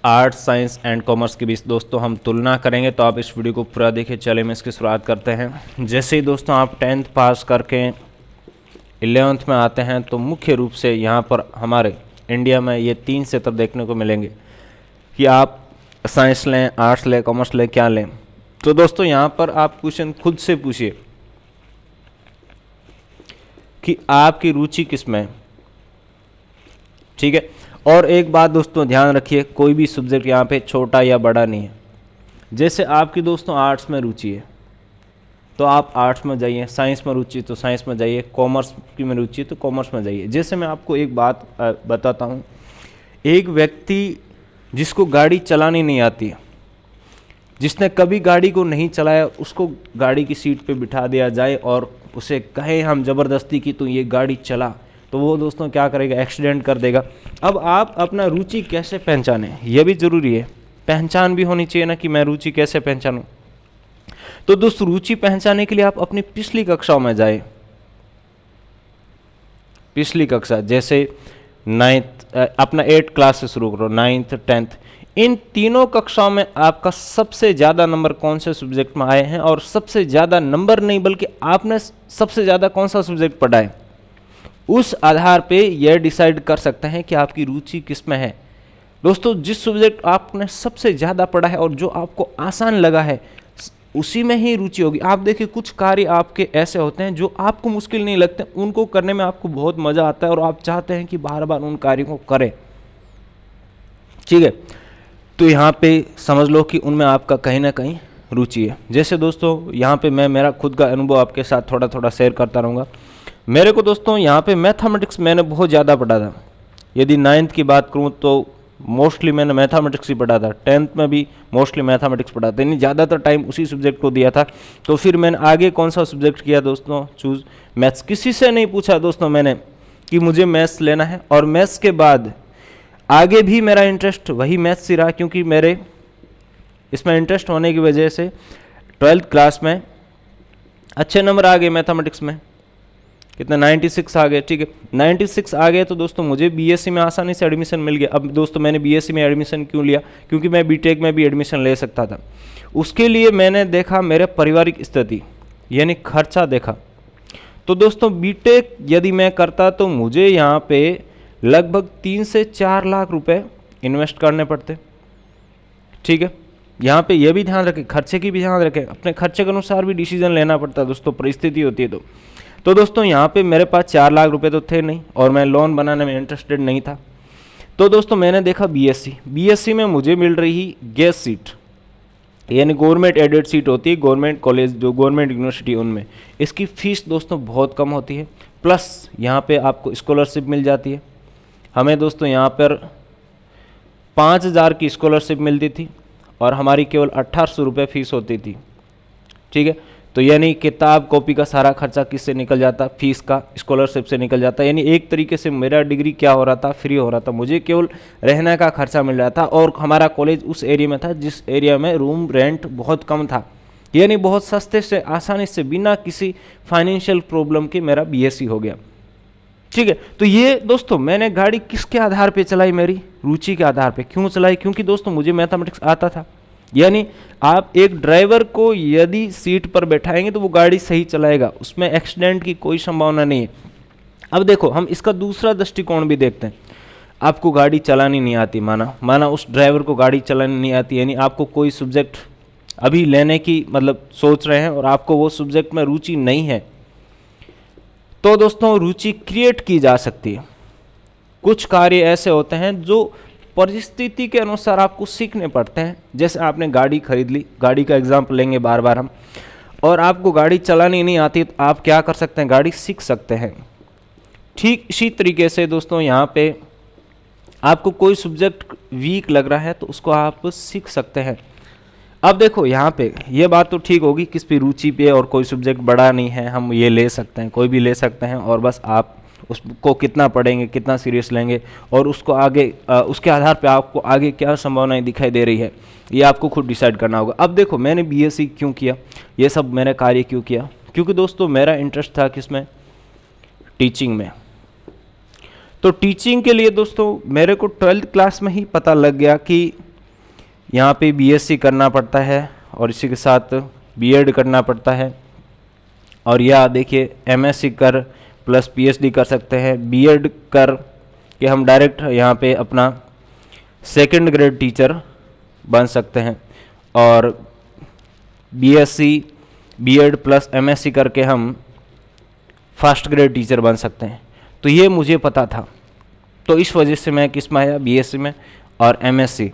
Arts, science and commerce के बीच दोस्तों हम तुलना करेंगे, तो आप इस वीडियो को पूरा देखिए। चलिए मैं इसकी शुरुआत करते हैं। जैसे ही दोस्तों आप 10th पास करके 11th में आते हैं तो मुख्य रूप से यहाँ पर हमारे इंडिया में ये 3 क्षेत्र देखने को मिलेंगे कि आप साइंस लें, आर्ट्स लें, कॉमर्स लें, क्या लें। तो दोस्तों यहाँ पर आप क्वेश्चन खुद से पूछिए कि आपकी रुचि किस में है, ठीक है। और एक बात दोस्तों ध्यान रखिए, कोई भी सब्जेक्ट यहाँ पे छोटा या बड़ा नहीं है। जैसे आपकी दोस्तों आर्ट्स में रुचि है तो आप आर्ट्स में जाइए, साइंस में रुचि तो साइंस में जाइए, कॉमर्स की में रुचि तो कॉमर्स में जाइए। जैसे मैं आपको एक बात बताता हूँ, एक व्यक्ति जिसको गाड़ी चलानी नहीं आती है, जिसने कभी गाड़ी को नहीं चलाया, उसको गाड़ी की सीट पे बिठा दिया जाए और उसे कहे हम ज़बरदस्ती की तो ये गाड़ी चला, तो वो दोस्तों क्या करेगा, एक्सीडेंट कर देगा। अब आप अपना रुचि कैसे पहचानें, यह भी ज़रूरी है। पहचान भी होनी चाहिए ना कि मैं रुचि कैसे पहचानूं। तो दोस्तों रुचि पहचानने के लिए आप अपनी पिछली कक्षाओं में जाए। पिछली कक्षा जैसे 9th, अपना 8th क्लास से शुरू करो, 9th 10th, इन तीनों कक्षाओं में आपका सबसे ज़्यादा नंबर कौन से सब्जेक्ट में आए हैं, और सबसे ज़्यादा नंबर नहीं बल्कि आपने सबसे ज़्यादा कौन सा सब्जेक्ट पढ़ा है, उस आधार पे यह डिसाइड कर सकते हैं कि आपकी रुचि किस में है। दोस्तों जिस सब्जेक्ट आपने सबसे ज़्यादा पढ़ा है और जो आपको आसान लगा है, उसी में ही रुचि होगी। आप देखिए कुछ कार्य आपके ऐसे होते हैं जो आपको मुश्किल नहीं लगते, उनको करने में आपको बहुत मज़ा आता है और आप चाहते हैं कि बार बार उन कार्यों को करें, ठीक है। तो यहाँ पे समझ लो कि उनमें आपका कहीं ना कहीं रुचि है। जैसे दोस्तों यहाँ पे मैं मेरा खुद का अनुभव आपके साथ थोड़ा थोड़ा शेयर करता रहूँगा। मेरे को दोस्तों यहाँ पे मैथमेटिक्स मैंने बहुत ज़्यादा पढ़ा था। यदि 9th की बात करूँ तो मोस्टली मैंने मैथमेटिक्स ही पढ़ा था, 10th में भी मोस्टली मैथमेटिक्स पढ़ा था, यानी ज़्यादातर टाइम उसी सब्जेक्ट को दिया था। तो फिर मैंने आगे कौन सा सब्जेक्ट किया दोस्तों, चूज़ मैथ्स। किसी से नहीं पूछा दोस्तों मैंने कि मुझे मैथ्स लेना है, और मैथ्स के बाद आगे भी मेरा इंटरेस्ट वही मैथ्स ही रहा, क्योंकि मेरे इसमें इंटरेस्ट होने की वजह से 12th क्लास में अच्छे नंबर आ गए मैथमेटिक्स में। कितने, 96 आ गए, ठीक है। 96 आ गए तो दोस्तों मुझे बीएससी में आसानी से एडमिशन मिल गया। अब दोस्तों मैंने बीएससी में एडमिशन क्यों लिया, क्योंकि मैं बीटेक में भी एडमिशन ले सकता था। उसके लिए मैंने देखा मेरे पारिवारिक स्थिति, यानी खर्चा देखा। तो दोस्तों बीटेक यदि मैं करता तो मुझे यहाँ पे लगभग 3 से 4 लाख रुपए इन्वेस्ट करने पड़ते, ठीक है। यहाँ पे यह भी ध्यान रखें, खर्चे की भी ध्यान रखें, अपने खर्चे के अनुसार भी डिसीजन लेना पड़ता है दोस्तों, परिस्थिति होती है। तो दोस्तों यहाँ पे मेरे पास 4 लाख रुपए तो थे नहीं, और मैं लोन बनाने में इंटरेस्टेड नहीं था। तो दोस्तों मैंने देखा बीएससी में मुझे मिल रही गेस्ट सीट, यानी गवर्नमेंट एडेड सीट होती है, गवर्नमेंट कॉलेज जो गवर्नमेंट यूनिवर्सिटी उनमें। इसकी फ़ीस दोस्तों बहुत कम होती है, प्लस यहाँ पे आपको स्कॉलरशिप मिल जाती है। हमें दोस्तों यहाँ पर 5,000 की स्कॉलरशिप मिलती थी और हमारी केवल 1,800 रुपये फ़ीस होती थी, ठीक है। तो यानी किताब कॉपी का सारा खर्चा किससे निकल जाता, फीस का, स्कॉलरशिप से निकल जाता। यानी एक तरीके से मेरा डिग्री क्या हो रहा था, फ्री हो रहा था। मुझे केवल रहने का खर्चा मिल रहा था, और हमारा कॉलेज उस एरिया में था जिस एरिया में रूम रेंट बहुत कम था, यानी बहुत सस्ते से आसानी से बिना किसी फाइनेंशियल प्रॉब्लम के मेरा बीएससी हो गया, ठीक है। तो ये दोस्तों मैंने गाड़ी किसके आधार पे चलाई, मेरी रुचि के आधार पे। क्यों चलाई, क्योंकि दोस्तों मुझे मैथमेटिक्स आता था। यानी आप एक ड्राइवर को यदि सीट पर बैठाएंगे तो वो गाड़ी सही चलाएगा, उसमें एक्सीडेंट की कोई संभावना नहीं है। अब देखो हम इसका दूसरा दृष्टिकोण भी देखते हैं। आपको गाड़ी चलानी नहीं आती, माना उस ड्राइवर को गाड़ी चलानी नहीं आती, यानी आपको कोई सब्जेक्ट अभी लेने की मतलब सोच रहे हैं और आपको वो सब्जेक्ट में रुचि नहीं है, तो दोस्तों रुचि क्रिएट की जा सकती है। कुछ कार्य ऐसे होते हैं जो परिस्थिति के अनुसार आपको सीखने पड़ते हैं। जैसे आपने गाड़ी खरीद ली, गाड़ी का एग्जाम्पल लेंगे बार बार हम, और आपको गाड़ी चलानी नहीं आती, तो आप क्या कर सकते हैं, गाड़ी सीख सकते हैं। ठीक इसी तरीके से दोस्तों यहाँ पे आपको कोई सब्जेक्ट वीक लग रहा है तो उसको आप सीख सकते हैं। अब देखो यहाँ पे ये बात तो ठीक होगी किस पे रुचि पे, और कोई सब्जेक्ट बड़ा नहीं है, हम ये ले सकते हैं, कोई भी ले सकते हैं, और बस आप उसको कितना पढ़ेंगे, कितना सीरियस लेंगे, और उसको आगे उसके आधार पे आपको आगे क्या संभावनाएं दिखाई दे रही है, ये आपको खुद डिसाइड करना होगा। अब देखो मैंने बीएससी क्यों किया, ये सब मैंने कार्य क्यों किया, क्योंकि दोस्तों मेरा इंटरेस्ट था किसमें, टीचिंग में। तो टीचिंग के लिए दोस्तों मेरे को 12th क्लास में ही पता लग गया कि यहाँ पे बीएससी करना पड़ता है और इसी के साथ बीएड करना पड़ता है। और या देखिए एमएससी कर प्लस पीएचडी कर सकते हैं। बीएड कर के हम डायरेक्ट यहाँ पे अपना सेकंड ग्रेड टीचर बन सकते हैं और बीएससी बीएड प्लस एमएससी करके हम फर्स्ट ग्रेड टीचर बन सकते हैं। तो ये मुझे पता था, तो इस वजह से मैं किस में आया, बीएससी में और एमएससी।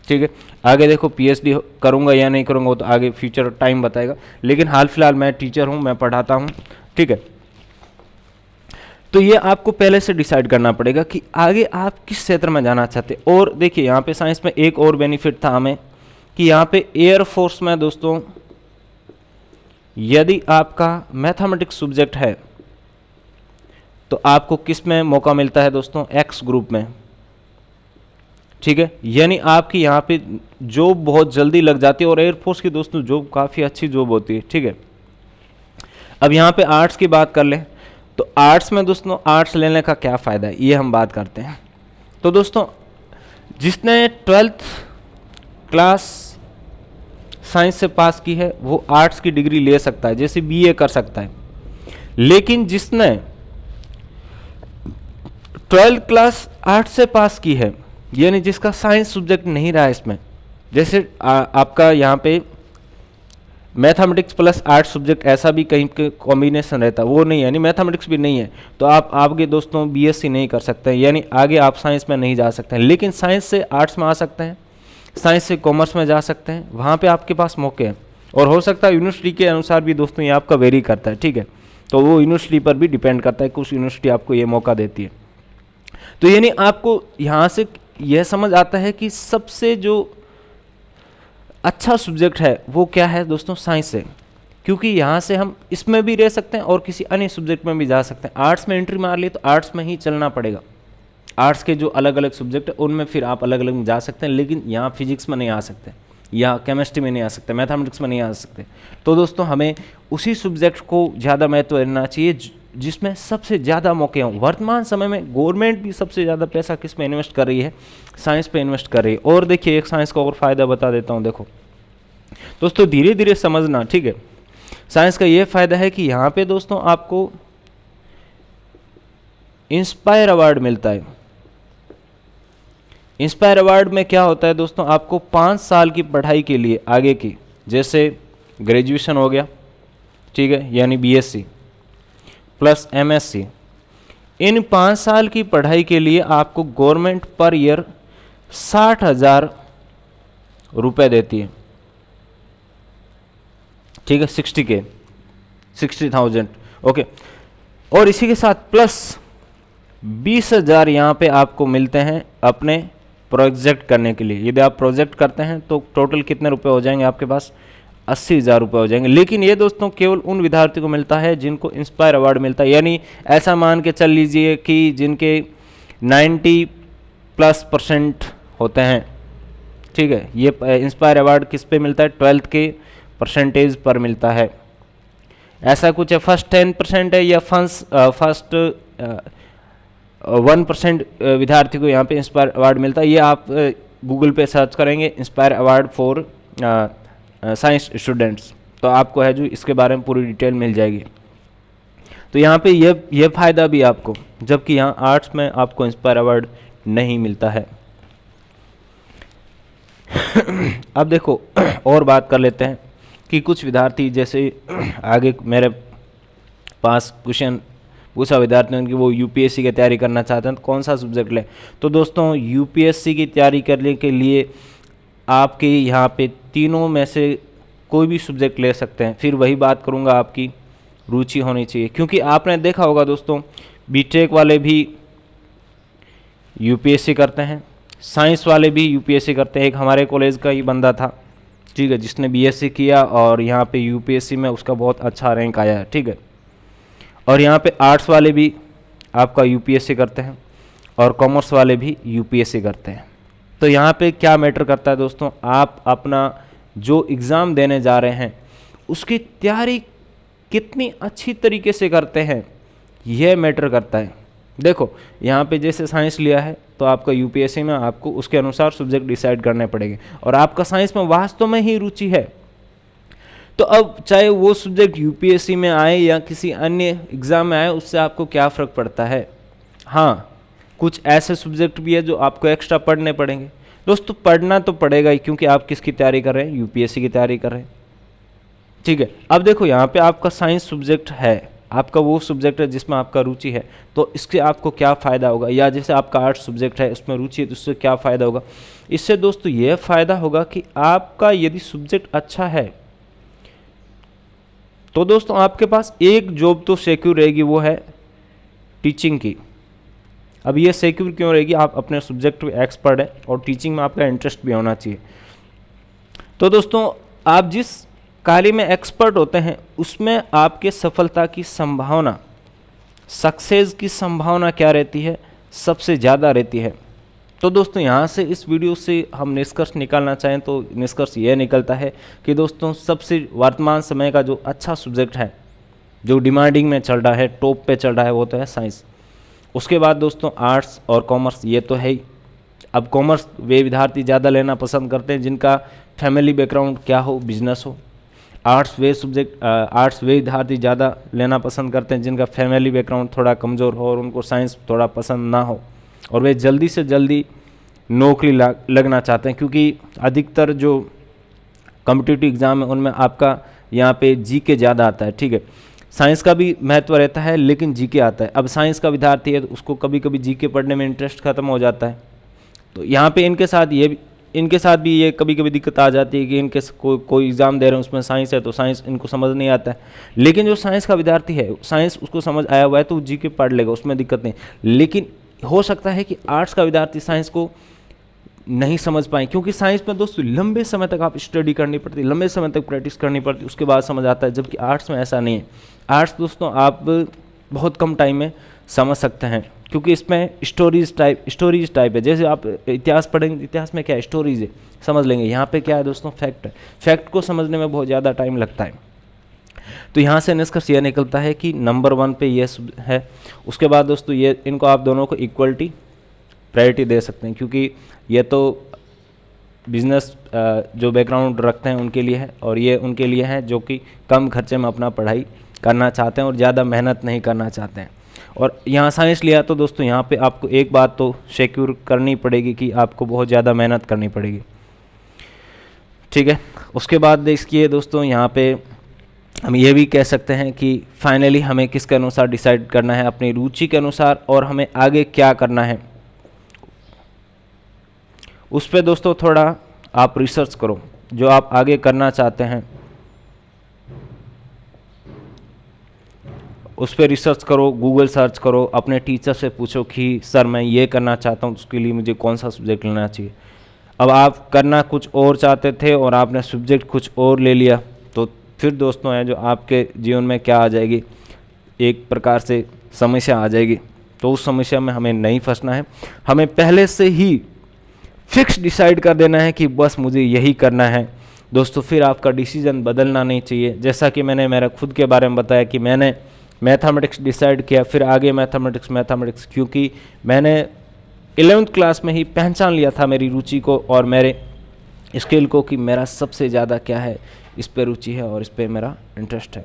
ठीक है, आगे देखो पीएचडी करूँगा या नहीं करूँगा वो तो आगे फ्यूचर टाइम बताएगा, लेकिन हाल फिलहाल मैं टीचर हूँ, मैं पढ़ाता हूँ। ठीक है, तो ये आपको पहले से डिसाइड करना पड़ेगा कि आगे आप किस क्षेत्र में जाना चाहते हैं। और देखिए यहाँ पे साइंस में एक और बेनिफिट था हमें कि यहाँ पे एयरफोर्स में दोस्तों यदि आपका मैथमेटिक्स सब्जेक्ट है तो आपको किस में मौका मिलता है दोस्तों, एक्स ग्रुप में। ठीक है, यानी आपकी यहाँ पे जॉब बहुत जल्दी लग जाती है और एयरफोर्स की दोस्तों जॉब काफ़ी अच्छी जॉब होती है। ठीक है, अब यहाँ पे आर्ट्स की बात कर लें तो आर्ट्स में दोस्तों आर्ट्स लेने का क्या फ़ायदा है ये हम बात करते हैं। तो दोस्तों जिसने 12th क्लास साइंस से पास की है वो आर्ट्स की डिग्री ले सकता है, जैसे बीए कर सकता है। लेकिन जिसने 12th क्लास आर्ट्स से पास की है, यानी जिसका साइंस सब्जेक्ट नहीं रहा इसमें, जैसे आपका यहाँ पे मैथमेटिक्स प्लस आर्ट्स सब्जेक्ट ऐसा भी कहीं के कॉम्बिनेशन रहता है, वो नहीं है, यानी मैथमेटिक्स भी नहीं है, तो आप आगे दोस्तों बीएससी नहीं कर सकते हैं, यानी आगे आप साइंस में नहीं जा सकते हैं। लेकिन साइंस से आर्ट्स में आ सकते हैं, साइंस से कॉमर्स में जा सकते हैं, वहाँ पे आपके पास मौके हैं। और हो सकता है यूनिवर्सिटी के अनुसार भी दोस्तों ये आपका वेरी करता है। ठीक है, तो वो यूनिवर्सिटी पर भी डिपेंड करता है कि उस यूनिवर्सिटी आपको ये मौका देती है। तो यानी आपको यहाँ से यह समझ आता है कि सबसे जो अच्छा सब्जेक्ट है वो क्या है दोस्तों, साइंस है, क्योंकि यहाँ से हम इसमें भी रह सकते हैं और किसी अन्य सब्जेक्ट में भी जा सकते हैं। आर्ट्स में एंट्री मार ली तो आर्ट्स में ही चलना पड़ेगा, आर्ट्स के जो अलग अलग सब्जेक्ट है उनमें फिर आप अलग अलग में जा सकते हैं, लेकिन यहाँ फिजिक्स में नहीं आ सकते या केमिस्ट्री में नहीं आ सकते, मैथमेटिक्स में नहीं आ सकते। तो दोस्तों हमें उसी सब्जेक्ट को ज़्यादा महत्व देना चाहिए जिसमें सबसे ज़्यादा मौके हों। वर्तमान समय में गवर्नमेंट भी सबसे ज़्यादा पैसा किस में इन्वेस्ट कर रही है, साइंस पे इन्वेस्ट कर रही है। और देखिए एक साइंस का और फ़ायदा बता देता हूँ, देखो दोस्तों धीरे धीरे समझना। ठीक है, साइंस का ये फ़ायदा है कि यहाँ पे दोस्तों आपको इंस्पायर अवार्ड मिलता है। इंस्पायर अवार्ड में क्या होता है दोस्तों, आपको 5 साल की पढ़ाई के लिए आगे की, जैसे ग्रेजुएशन हो गया, ठीक है, यानी बीएससी प्लस एमएससी, इन 5 साल की पढ़ाई के लिए आपको गवर्नमेंट पर ईयर 60,000 रुपये देती है। ठीक है, 60,000 ओके। और इसी के साथ प्लस 20,000 यहाँ पे आपको मिलते हैं अपने प्रोजेक्ट करने के लिए। यदि आप प्रोजेक्ट करते हैं तो टोटल कितने रुपए हो जाएंगे आपके पास, 80,000 रुपये हो जाएंगे। लेकिन ये दोस्तों केवल उन विद्यार्थियों को मिलता है जिनको इंस्पायर अवार्ड मिलता है, यानी ऐसा मान के चल लीजिए कि जिनके 90+% होते हैं। ठीक है, ये इंस्पायर अवार्ड किस पे मिलता है, 12th के परसेंटेज पर मिलता है। ऐसा कुछ है, फर्स्ट 10% है या फर्स्ट 1% विद्यार्थी को यहाँ पे इंस्पायर अवार्ड मिलता है। ये आप गूगल पे सर्च करेंगे inspire award for science students, तो आपको है जो इसके बारे में पूरी डिटेल मिल जाएगी। तो यहाँ पे ये फ़ायदा भी आपको, जबकि यहाँ आर्ट्स में आपको इंस्पायर अवार्ड नहीं मिलता है। अब देखो और बात कर लेते हैं कि कुछ विद्यार्थी, जैसे आगे मेरे पास क्वेश्चन पूछा विद्यार्थियों की वो यूपीएससी की तैयारी करना चाहते हैं तो कौन सा सब्जेक्ट लें। तो दोस्तों यूपीएससी की तैयारी करने के लिए आपके यहाँ पे तीनों में से कोई भी सब्जेक्ट ले सकते हैं। फिर वही बात करूँगा, आपकी रुचि होनी चाहिए, क्योंकि आपने देखा होगा दोस्तों बीटेक वाले भी यूपीएससी करते हैं, साइंस वाले भी यूपीएससी करते हैं। एक हमारे कॉलेज का ही बंदा था, ठीक है, जिसने बीएससी किया और यहाँ पे यूपीएससी में उसका बहुत अच्छा रैंक आया है। ठीक है, और यहाँ पे आर्ट्स वाले भी आपका यूपीएससी करते हैं और कॉमर्स वाले भी यूपीएससी करते हैं। तो यहाँ पे क्या मैटर करता है दोस्तों, आप अपना जो एग्ज़ाम देने जा रहे हैं उसकी तैयारी कितनी अच्छी तरीके से करते हैं, यह मैटर करता है। देखो यहाँ पे जैसे साइंस लिया है तो आपका यूपीएससी में आपको उसके अनुसार सब्जेक्ट डिसाइड करने पड़ेंगे। और आपका साइंस में वास्तव में ही रुचि है, तो अब चाहे वो सब्जेक्ट यूपीएससी में आए या किसी अन्य एग्ज़ाम में आए, उससे आपको क्या फ़र्क पड़ता है। हाँ, कुछ ऐसे सब्जेक्ट भी है जो आपको एक्स्ट्रा पढ़ने पड़ेंगे। दोस्तों पढ़ना तो पड़ेगा ही, क्योंकि आप किसकी तैयारी कर रहे हैं, यूपीएससी की तैयारी कर रहे हैं। ठीक है, अब देखो यहाँ पे आपका साइंस सब्जेक्ट है, आपका वो सब्जेक्ट है जिसमें आपका रुचि है, तो इससे आपको क्या फ़ायदा होगा। या जैसे आपका आर्ट्स सब्जेक्ट है, उसमें रुचि है, तो उससे क्या फ़ायदा होगा। इससे दोस्तों ये फ़ायदा होगा कि आपका यदि सब्जेक्ट अच्छा है तो दोस्तों आपके पास एक जॉब तो सिक्योर रहेगी, वो है टीचिंग की। अब ये सिक्योर क्यों रहेगी, आप अपने सब्जेक्ट में एक्सपर्ट है और टीचिंग में आपका इंटरेस्ट भी होना चाहिए। तो दोस्तों आप जिस कार्य में एक्सपर्ट होते हैं उसमें आपके सफलता की संभावना, सक्सेस की संभावना क्या रहती है, सबसे ज़्यादा रहती है। तो दोस्तों यहाँ से इस वीडियो से हम निष्कर्ष निकालना चाहें तो निष्कर्ष यह निकलता है कि दोस्तों सबसे वर्तमान समय का जो अच्छा सब्जेक्ट है, जो डिमांडिंग में चल रहा है, टॉप पे चल रहा है, वो तो है साइंस। उसके बाद दोस्तों आर्ट्स और कॉमर्स, ये तो है ही। अब कॉमर्स वे विद्यार्थी ज़्यादा लेना पसंद करते हैं जिनका फैमिली बैकग्राउंड क्या हो, बिजनेस हो। आर्ट्स वे विद्यार्थी ज़्यादा लेना पसंद करते हैं जिनका फैमिली बैकग्राउंड थोड़ा कमज़ोर हो और उनको साइंस थोड़ा पसंद ना हो, और वे जल्दी से जल्दी नौकरी लगना चाहते हैं, क्योंकि अधिकतर जो कॉम्पिटिटिव एग्ज़ाम है उनमें आपका यहाँ पे जीके ज़्यादा आता है। ठीक है, साइंस का भी महत्व रहता है लेकिन जीके आता है। अब साइंस का विद्यार्थी है तो उसको कभी कभी जीके पढ़ने में इंटरेस्ट खत्म हो जाता है, तो यहाँ पे इनके साथ भी ये कभी कभी दिक्कत आ जाती है कि इनके कोई एग्ज़ाम दे रहे हैं उसमें साइंस है तो साइंस इनको समझ नहीं आता है। लेकिन जो साइंस का विद्यार्थी है, साइंस उसको समझ आया हुआ है तो वो जीके पढ़ लेगा, उसमें दिक्कत नहीं। लेकिन हो सकता है कि आर्ट्स का विद्यार्थी साइंस को नहीं समझ पाए, क्योंकि साइंस में दोस्तों लंबे समय तक आप स्टडी करनी पड़ती है, लंबे समय तक प्रैक्टिस करनी पड़ती है, उसके बाद समझ आता है। जबकि आर्ट्स में ऐसा नहीं है। आर्ट्स दोस्तों आप बहुत कम टाइम में समझ सकते हैं, क्योंकि इसमें स्टोरीज टाइप है। जैसे आप इतिहास पढ़ेंगे, इतिहास में क्या है, स्टोरीज है, समझ लेंगे। यहाँ पे क्या है दोस्तों, फैक्ट है। फैक्ट को समझने में बहुत ज़्यादा टाइम लगता है। तो यहाँ से निष्कर्ष यह निकलता है कि नंबर 1 पे ये है। उसके बाद दोस्तों ये इनको आप दोनों को इक्वलिटी प्रायोरिटी दे सकते हैं, क्योंकि ये तो बिजनेस जो बैकग्राउंड रखते हैं उनके लिए है, और ये उनके लिए है जो कि कम खर्चे में अपना पढ़ाई करना चाहते हैं और ज़्यादा मेहनत नहीं करना चाहते हैं। और यहाँ साइंस लिया तो दोस्तों यहाँ पे आपको एक बात तो सिक्योर करनी पड़ेगी कि आपको बहुत ज़्यादा मेहनत करनी पड़ेगी। ठीक है, उसके बाद देखिए दोस्तों यहाँ पे हम ये भी कह सकते हैं कि फाइनली हमें किसके अनुसार डिसाइड करना है, अपनी रुचि के अनुसार, और हमें आगे क्या करना है उस पर दोस्तों थोड़ा आप रिसर्च करो। जो आप आगे करना चाहते हैं उस पर रिसर्च करो, गूगल सर्च करो, अपने टीचर से पूछो कि सर मैं ये करना चाहता हूँ, उसके लिए मुझे कौन सा सब्जेक्ट लेना चाहिए। अब आप करना कुछ और चाहते थे और आपने सब्जेक्ट कुछ और ले लिया, तो फिर दोस्तों है जो आपके जीवन में क्या आ जाएगी, एक प्रकार से समस्या आ जाएगी। तो उस समस्या में हमें नहीं फंसना है, हमें पहले से ही फिक्स डिसाइड कर देना है कि बस मुझे यही करना है दोस्तों। फिर आपका डिसीजन बदलना नहीं चाहिए। जैसा कि मैंने मेरा खुद के बारे में बताया कि मैंने मैथमेटिक्स डिसाइड किया, फिर आगे मैथमेटिक्स, क्योंकि मैंने 11th क्लास में ही पहचान लिया था मेरी रुचि को और मेरे स्किल को कि मेरा सबसे ज़्यादा क्या है, इस पे रुचि है और इस पे मेरा इंटरेस्ट है।